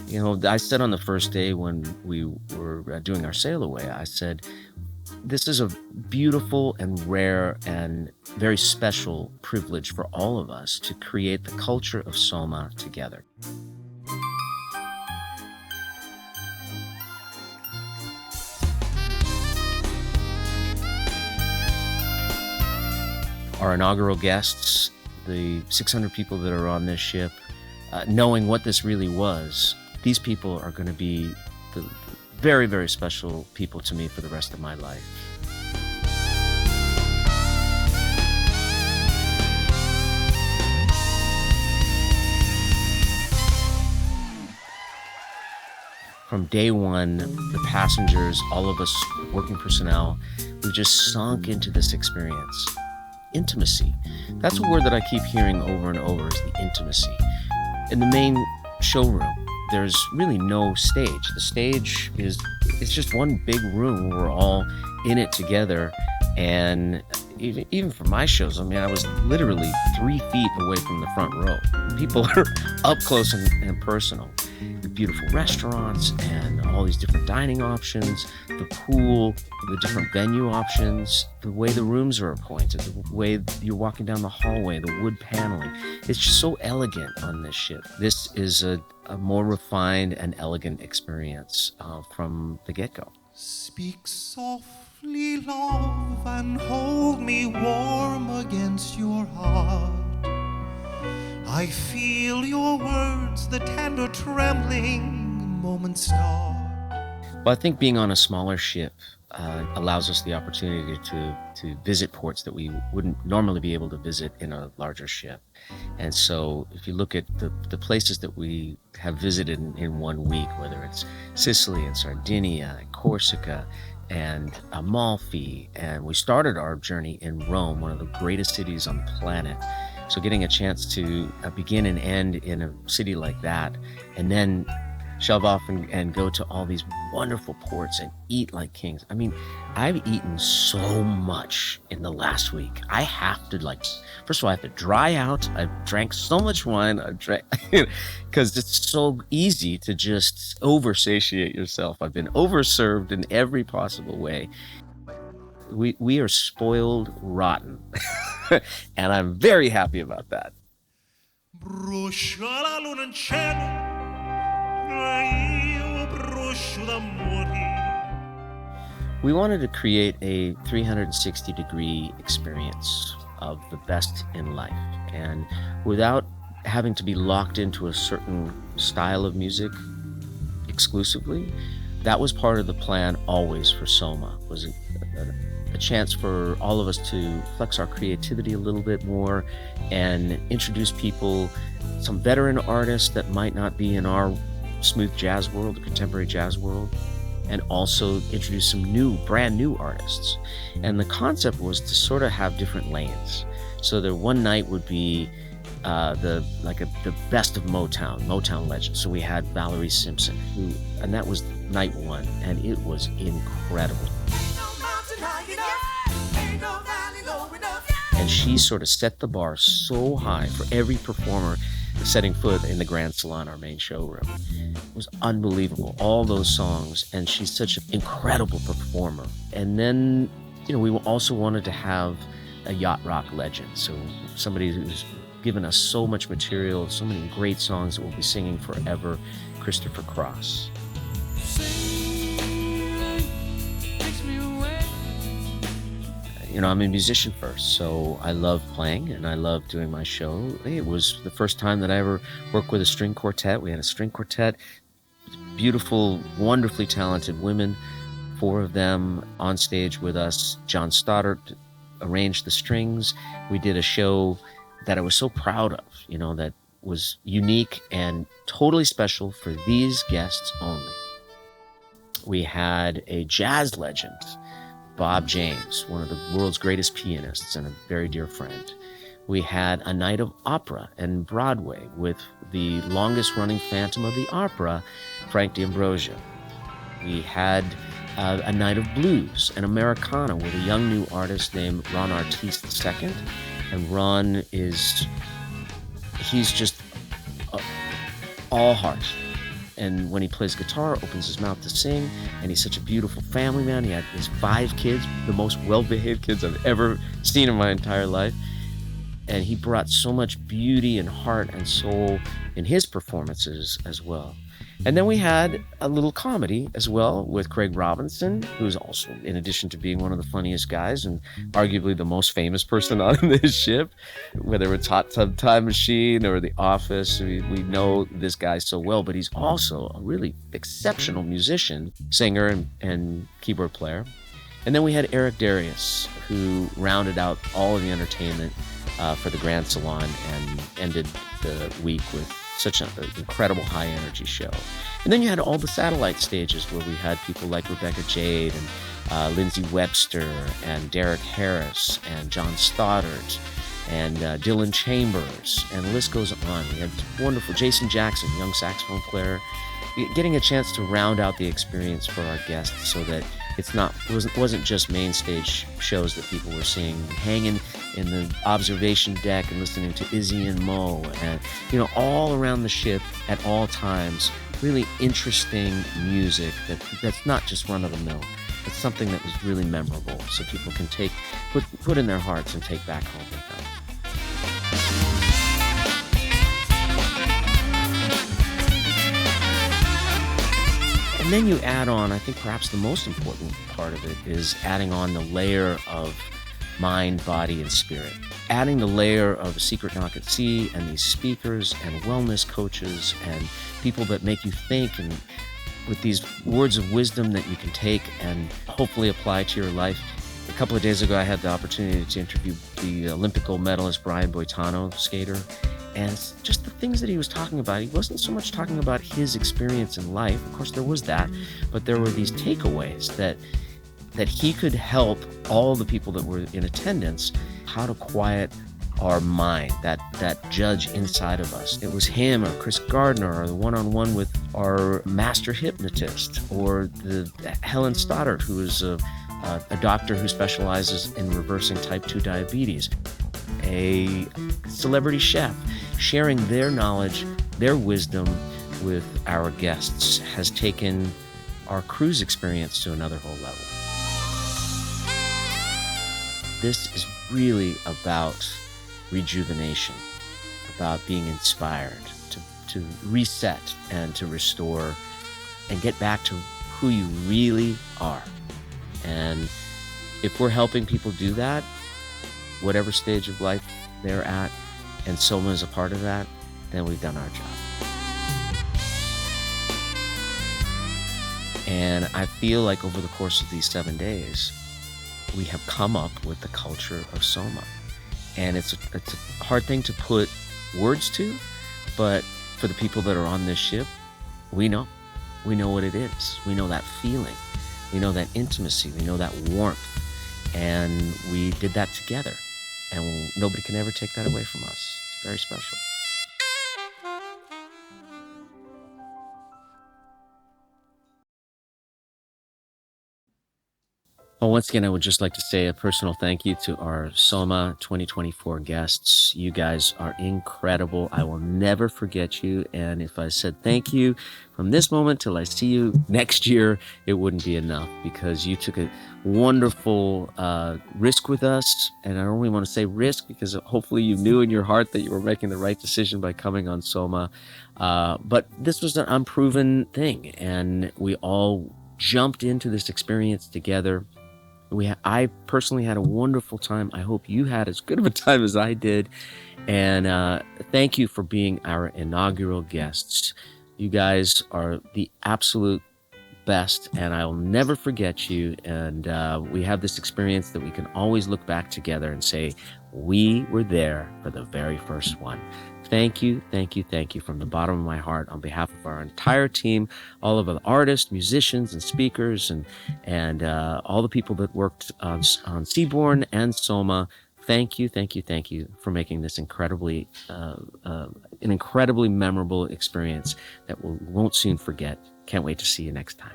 You know, I said on the first day when we were doing our sail away, I said, this is a beautiful and rare and very special privilege for all of us to create the culture of Somma together. Our inaugural guests, the 600 people that are on this ship, knowing what this really was, these people are going to be the very, very special people to me for the rest of my life. From day one, the passengers, all of us working personnel, we've just sunk into this experience. Intimacy. That's a word that I keep hearing over and over, is the intimacy. In the main showroom, there's really no stage. The stage it's just one big room where we're all in it together. And even for my shows, I mean, I was literally 3 feet away from the front row. People are up close and personal. The beautiful restaurants and all these different dining options, the pool, the different venue options, the way the rooms are appointed, the way you're walking down the hallway, the wood paneling. It's just so elegant on this ship. This is a more refined and elegant experience from the get-go. Speak softly, love, and hold me warm against your heart. I feel your words, the tender trembling moments start. Well, I think being on a smaller ship allows us the opportunity to visit ports that we wouldn't normally be able to visit in a larger ship. And so if you look at the places that we have visited in 1 week, whether it's Sicily and Sardinia and Corsica and Amalfi, and we started our journey in Rome, one of the greatest cities on the planet. So getting a chance to begin and end in a city like that, and then shove off and go to all these wonderful ports and eat like kings. I mean, I've eaten so much in the last week. I have to first of all, I have to dry out. I've drank so much wine. Because it's so easy to just oversatiate yourself. I've been overserved in every possible way. We are spoiled rotten. And I'm very happy about that. We wanted to create a 360-degree experience of the best in life, and without having to be locked into a certain style of music exclusively. That was part of the plan always for Somma, was a chance for all of us to flex our creativity a little bit more and introduce people, some veteran artists that might not be in our smooth jazz world, the contemporary jazz world, and also introduce some brand new artists. And the concept was to sort of have different lanes. So that one night would be the best of Motown legends. So we had Valerie Simpson, and that was night one, and it was incredible. And she sort of set the bar so high for every performer setting foot in the Grand Salon, our main showroom. It was unbelievable, all those songs, and she's such an incredible performer. And then, we also wanted to have a yacht rock legend, so somebody who's given us so much material, so many great songs that we'll be singing forever, Christopher Cross. I'm a musician first, so I love playing and I love doing my show. It was the first time that I ever worked with a string quartet. We had a string quartet, beautiful, wonderfully talented women, 4 of them on stage with us. John Stoddard arranged the strings. We did a show that I was so proud of, that was unique and totally special for these guests only. We had a jazz legend, Bob James, one of the world's greatest pianists and a very dear friend. We had a night of opera and Broadway with the longest running Phantom of the Opera, Frank D'Ambrosio. We had a night of blues and Americana with a young new artist named Ron Artiste II. And Ron he's just all heart. and when he plays guitar, opens his mouth to sing, and he's such a beautiful family man. He had his 5 kids, the most well-behaved kids I've ever seen in my entire life. And he brought so much beauty and heart and soul in his performances as well. And then we had a little comedy as well with Craig Robinson, who's also, in addition to being one of the funniest guys and arguably the most famous person on this ship, whether it's Hot Tub Time Machine or The Office, we know this guy so well, but he's also a really exceptional musician, singer, and keyboard player. And then we had Eric Darius, who rounded out all of the entertainment for the Grand Salon and ended the week with such an incredible high energy show. And then you had all the satellite stages where we had people like Rebecca Jade and Lindsay Webster and Derek Harris and John Stoddard and Dylan Chambers, and the list goes on. We had wonderful Jason Jackson, young saxophone player, getting a chance to round out the experience for our guests so that it wasn't just main stage shows that people were seeing, hanging in the observation deck and listening to Izzy and Mo, and all around the ship at all times, really interesting music that's not just run of the mill. It's something that was really memorable, so people can put in their hearts and take back home with them. And then you add on, I think perhaps the most important part of it is adding on the layer of mind, body, and spirit. Adding the layer of A Secret Knock at Sea and these speakers and wellness coaches and people that make you think, and with these words of wisdom that you can take and hopefully apply to your life. A couple of days ago, I had the opportunity to interview the Olympic gold medalist Brian Boitano, skater. And it's just the things that he was talking about. He wasn't so much talking about his experience in life. Of course, there was that. But there were these takeaways that he could help all the people that were in attendance how to quiet our mind, that judge inside of us. It was him or Chris Gardner or the one-on-one with our master hypnotist, or the Helen Stoddard, who is a doctor who specializes in reversing type 2 diabetes. A celebrity chef sharing their knowledge, their wisdom with our guests has taken our cruise experience to another whole level. This is really about rejuvenation, about being inspired to reset and to restore and get back to who you really are. And if we're helping people do that, whatever stage of life they're at, and Somma is a part of that, then we've done our job. And I feel like over the course of these 7 days, we have come up with the culture of Somma. And it's a hard thing to put words to, but for the people that are on this ship, we know what it is. We know that feeling. We know that intimacy. We know that warmth. And we did that together. And nobody can ever take that away from us. It's very special. Well, once again, I would just like to say a personal thank you to our Somma 2024 guests. You guys are incredible. I will never forget you. And if I said thank you from this moment till I see you next year, it wouldn't be enough, because you took a wonderful risk with us. And I only want to say risk because hopefully you knew in your heart that you were making the right decision by coming on Somma. But this was an unproven thing, and we all jumped into this experience together. I personally had a wonderful time. I hope you had as good of a time as I did. And thank you for being our inaugural guests. You guys are the absolute best, and I'll never forget you. And we have this experience that we can always look back together and say, we were there for the very first one. Thank you, thank you, thank you from the bottom of my heart on behalf of our entire team, all of the artists, musicians, and speakers, and all the people that worked on Seabourn and Somma. Thank you, thank you, thank you for making this an incredibly memorable experience that we won't soon forget. Can't wait to see you next time.